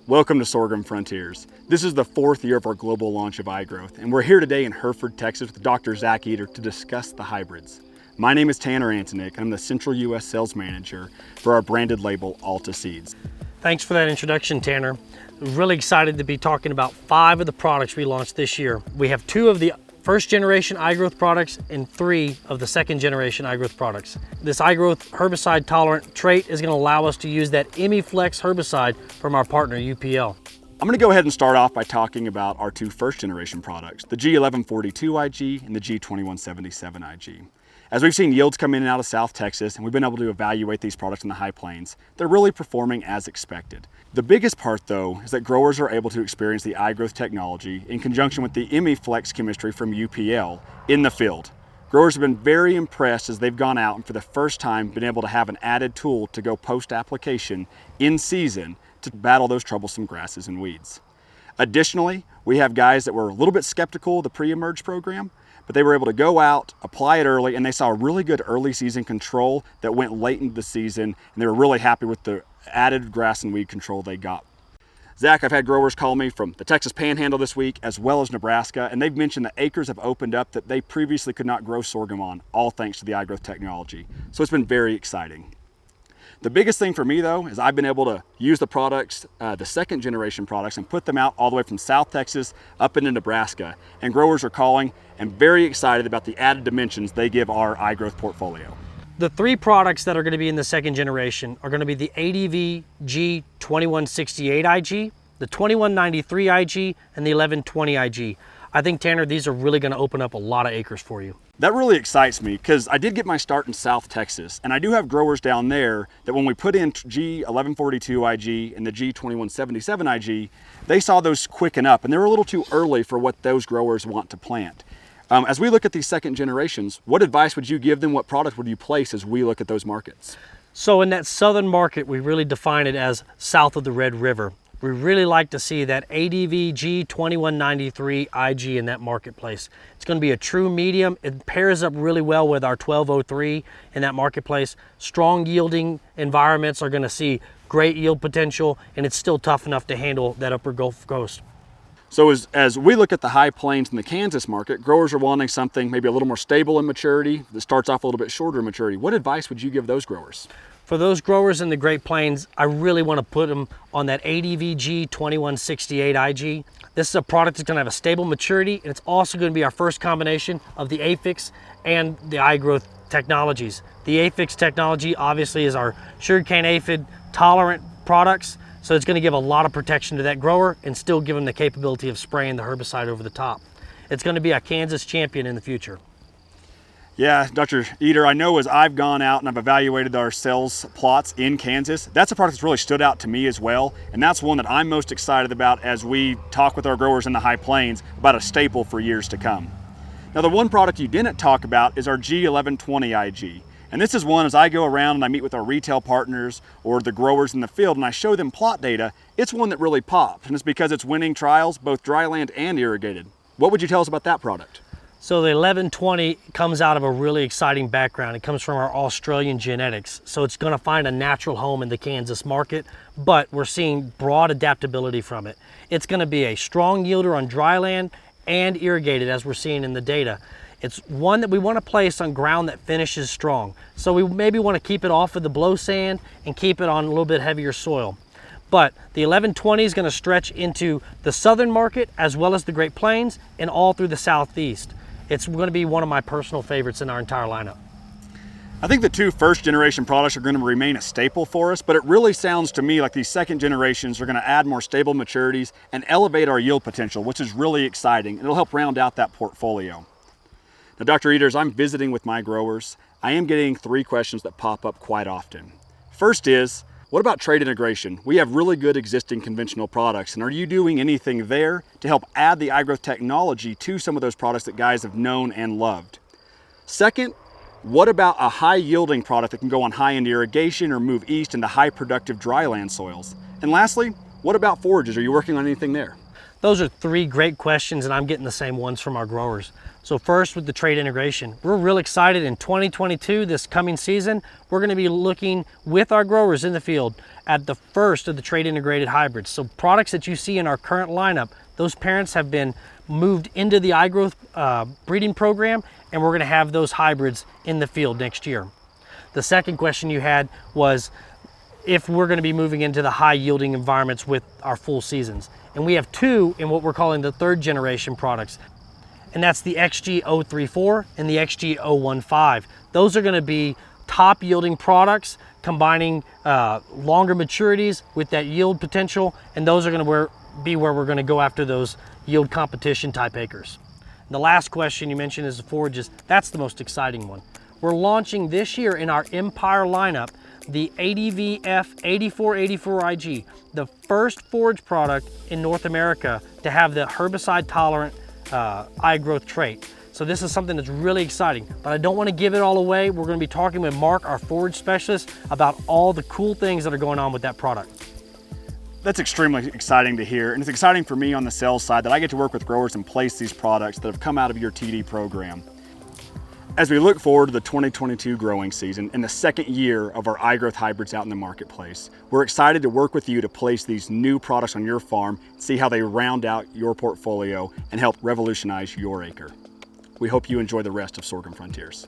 Welcome to Sorghum Frontiers. This is the 4th year of our global launch of iGrowth, and we're here today in Hereford, Texas with Dr. Zach Eder to discuss the hybrids. My name is Tanner Antonick, and I'm the Central U.S. Sales Manager for our branded label, Alta Seeds. Thanks for that introduction, Tanner. I'm really excited to be talking about 5 of the products we launched this year. We have 2 of the first generation iGrowth products and 3 of the second generation iGrowth products. This iGrowth herbicide tolerant trait is going to allow us to use that ImiFlex herbicide from our partner UPL. I'm going to go ahead and start off by talking about our 2 first generation products, the G1142 IG and the G2177 IG. As we've seen yields come in and out of South Texas, and we've been able to evaluate these products in the high plains, they're really performing as expected. The biggest part though is that growers are able to experience the iGrowth technology in conjunction with the ImiFlex chemistry from UPL in the field. Growers have been very impressed as they've gone out and for the first time been able to have an added tool to go post-application in season to battle those troublesome grasses and weeds. Additionally, we have guys that were a little bit skeptical of the pre-emerge program, but they were able to go out, apply it early, and they saw a really good early season control that went late into the season, and they were really happy with the added grass and weed control they got. Zach, I've had growers call me from the Texas Panhandle this week, as well as Nebraska, and they've mentioned that acres have opened up that they previously could not grow sorghum on, all thanks to the iGrowth technology. So it's been very exciting. The biggest thing for me though is I've been able to use the products, the second generation products, and put them out all the way from South Texas up into Nebraska. And growers are calling and very excited about the added dimensions they give our iGrowth portfolio. The 3 products that are going to be in the second generation are going to be the ADV G2168 IG, the 2193 IG, and the 1120 IG. I think, Tanner, these are really going to open up a lot of acres for you. That really excites me because I did get my start in South Texas, and I do have growers down there that when we put in G1142 IG and the G2177 IG, they saw those quicken up, and they were a little too early for what those growers want to plant. As we look at these second generations, what advice would you give them? What product would you place as we look at those markets? So in that southern market, we really define it as south of the Red River. We really like to see that ADV G2193 IG in that marketplace. It's going to be a true medium. It pairs up really well with our 1203 in that marketplace. Strong yielding environments are going to see great yield potential, and it's still tough enough to handle that upper Gulf Coast. So as we look at the high plains in the Kansas market, growers are wanting something maybe a little more stable in maturity that starts off a little bit shorter in maturity. What advice would you give those growers? For those growers in the Great Plains, I really want to put them on that ADV G2168 IG. This is a product that's going to have a stable maturity, and it's also going to be our first combination of the Aphix and the iGrowth technologies. The Aphix technology obviously is our sugarcane aphid tolerant products, so it's going to give a lot of protection to that grower and still give them the capability of spraying the herbicide over the top. It's going to be a Kansas champion in the future. Yeah, Dr. Eder, I know as I've gone out and I've evaluated our sales plots in Kansas, that's a product that's really stood out to me as well. And that's one that I'm most excited about as we talk with our growers in the high plains about a staple for years to come. Now, the one product you didn't talk about is our G1120 IG. And this is one, as I go around and I meet with our retail partners or the growers in the field and I show them plot data, it's one that really pops. And it's because it's winning trials, both dryland and irrigated. What would you tell us about that product? So the 1120 comes out of a really exciting background. It comes from our Australian genetics. So it's going to find a natural home in the Kansas market, but we're seeing broad adaptability from it. It's going to be a strong yielder on dry land and irrigated, as we're seeing in the data. It's one that we want to place on ground that finishes strong. So we maybe want to keep it off of the blow sand and keep it on a little bit heavier soil. But the 1120 is going to stretch into the southern market as well as the Great Plains and all through the southeast. It's going to be one of my personal favorites in our entire lineup. I think the 2 first generation products are going to remain a staple for us, but it really sounds to me like these second generations are going to add more stable maturities and elevate our yield potential, which is really exciting, and it'll help round out that portfolio. Now, Dr. Eder, as I'm visiting with my growers, I am getting 3 questions that pop up quite often. First is, what about trait integration? We have really good existing conventional products, and are you doing anything there to help add the iGrowth technology to some of those products that guys have known and loved? Second, what about a high yielding product that can go on high end irrigation or move east into high productive dryland soils? And lastly, what about forages? Are you working on anything there? Those are three great questions, and I'm getting the same ones from our growers. So first, with the trait integration, we're real excited. In 2022, this coming season, we're going to be looking with our growers in the field at the first of the trait integrated hybrids. So products that you see in our current lineup, those parents have been moved into the iGrowth breeding program, and we're going to have those hybrids in the field next year. The second question you had was if we're going to be moving into the high yielding environments with our full seasons. And we have two in what we're calling the third generation products. And that's the XG034 and the XG015. Those are going to be top yielding products, combining longer maturities with that yield potential. And those are going to be where we're going to go after those yield competition type acres. And the last question you mentioned is the forages. That's the most exciting one. We're launching this year in our Empire lineup the ADVF 8484 IG, the first forage product in North America to have the herbicide tolerant iGrowth trait. So this is something that's really exciting, but I don't want to give it all away. We're going to be talking with Mark, our forage specialist, about all the cool things that are going on with that product. That's extremely exciting to hear, and it's exciting for me on the sales side that I get to work with growers and place these products that have come out of your TD program. As we look forward to the 2022 growing season and the second year of our iGrowth hybrids out in the marketplace, we're excited to work with you to place these new products on your farm, see how they round out your portfolio and help revolutionize your acre. We hope you enjoy the rest of Sorghum Frontiers.